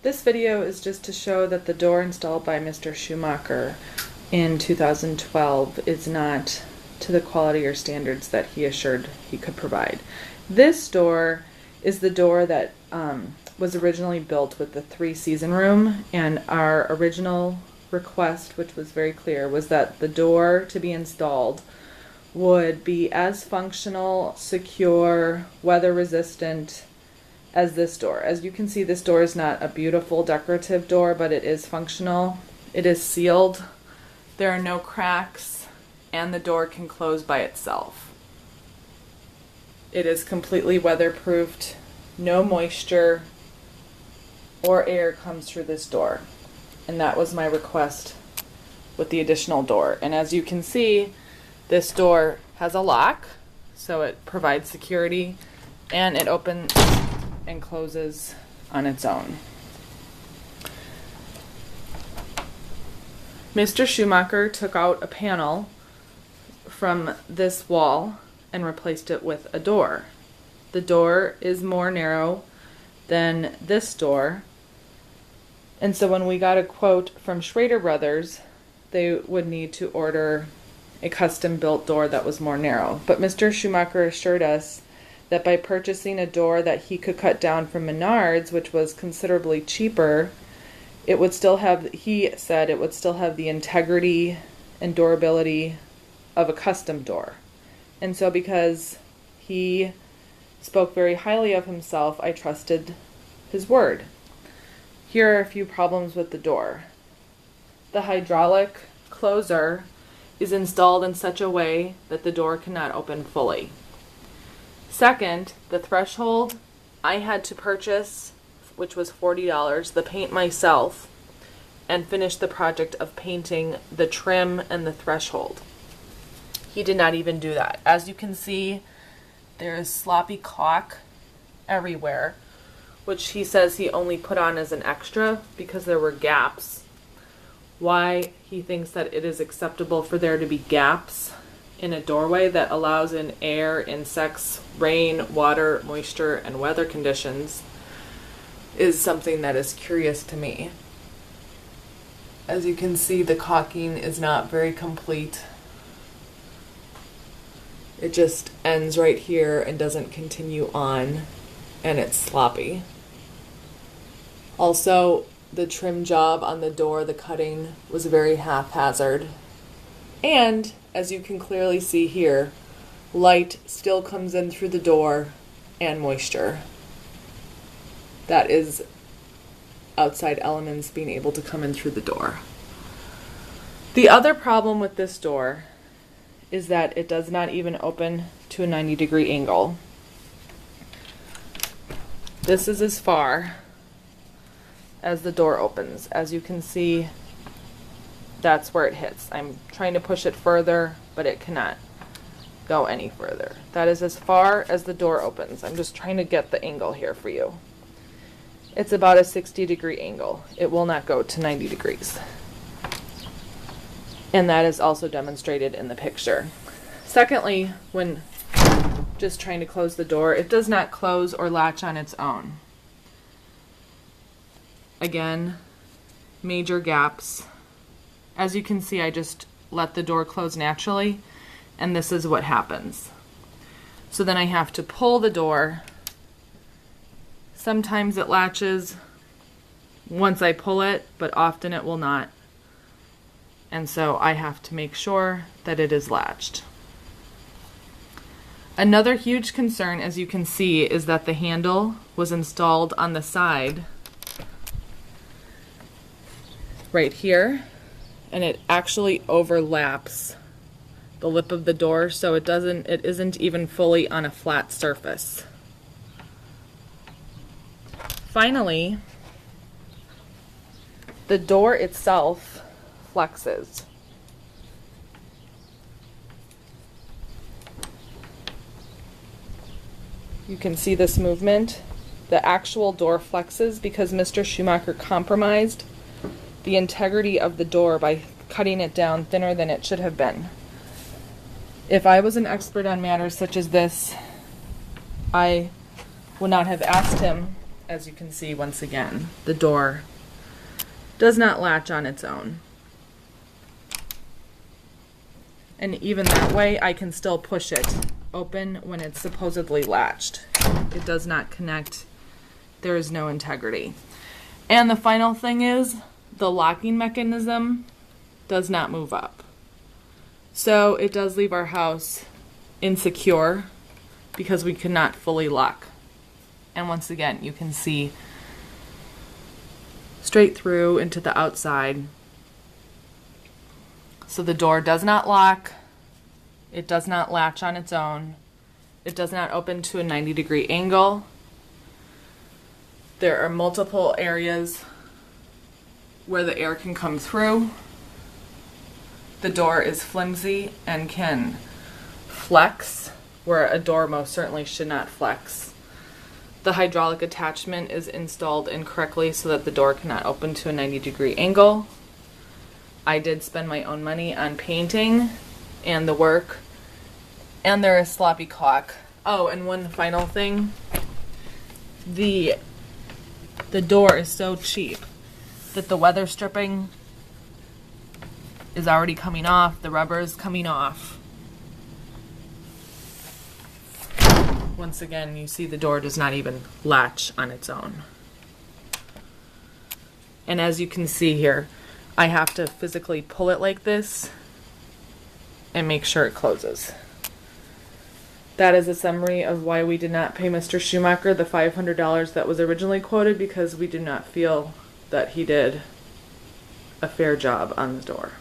This video is just to show that the door installed by Mr. Schumacher in 2012 is not to the quality or standards that he assured he could provide. This door is the door that was originally built with the 3-season room, and our original request, which was very clear, was that the door to be installed would be as functional, secure, weather resistant as this door. As you can see, this door is not a beautiful decorative door, but it is functional. It is sealed. There are no cracks, and the door can close by itself. It is completely weatherproofed. No moisture or air comes through this door. And that was my request with the additional door. And as you can see, this door has a lock, so it provides security, and it opens and closes on its own. Mr. Schumacher took out a panel from this wall and replaced it with a door. The door is more narrow than this door, and so when we got a quote from Schrader Brothers, they would need to order a custom-built door that was more narrow. But Mr. Schumacher assured us that by purchasing a door that he could cut down from Menards, which was considerably cheaper, it would still have, he said, it would still have the integrity and durability of a custom door. And so because he spoke very highly of himself, I trusted his word. Here are a few problems with the door. The hydraulic closer is installed in such a way that the door cannot open fully. Second, the threshold, I had to purchase, which was $40, the paint myself, and finish the project of painting the trim and the threshold. He did not even do that. As you can see, there is sloppy caulk everywhere, which he says he only put on as an extra because there were gaps. Why he thinks that it is acceptable for there to be gaps in a doorway that allows in air, insects, rain, water, moisture, and weather conditions is something that is curious to me. As you can see, the caulking is not very complete. It just ends right here and doesn't continue on, and it's sloppy. Also, the trim job on the door, the cutting, was very haphazard. And, as you can clearly see here, light still comes in through the door and moisture. That is outside elements being able to come in through the door. The other problem with this door is that it does not even open to a 90-degree angle. This is as far as the door opens. As you can see, that's where it hits. I'm trying to push it further, but it cannot go any further. That is as far as the door opens. I'm just trying to get the angle here for you. It's about a 60-degree angle. It will not go to 90 degrees. And that is also demonstrated in the picture. Secondly, when just trying to close the door, it does not close or latch on its own. Again, major gaps. As you can see, I just let the door close naturally, and this is what happens. So then I have to pull the door. Sometimes it latches once I pull it, but often it will not. And so I have to make sure that it is latched. Another huge concern, as you can see, is that the handle was installed on the side right here, and it actually overlaps the lip of the door, so it isn't even fully on a flat surface. Finally, the door itself flexes. You can see this movement. The actual door flexes because Mr. Schumacher compromised the integrity of the door by cutting it down thinner than it should have been. If I was an expert on matters such as this, I would not have asked him as you can see, once again, the door does not latch on its own. And even that way, I can still push it open when it's supposedly latched. It does not connect. There is no integrity. And the final thing is, the locking mechanism does not move up. So it does leave our house insecure because we cannot fully lock. And once again, you can see straight through into the outside. So the door does not lock. It does not latch on its own. It does not open to a 90-degree angle. There are multiple areas where the air can come through. The door is flimsy and can flex where a door most certainly should not flex. The hydraulic attachment is installed incorrectly so that the door cannot open to a 90-degree angle. I did spend my own money on painting and the work, and there is sloppy caulk. Oh, and one final thing. The door is so cheap that the weather stripping is already coming off. The rubber is coming off. Once again, you see the door does not even latch on its own. And as you can see here, I have to physically pull it like this and make sure it closes. That is a summary of why we did not pay Mr. Schumacher the $500 that was originally quoted, because we did not feel that he did a fair job on the door.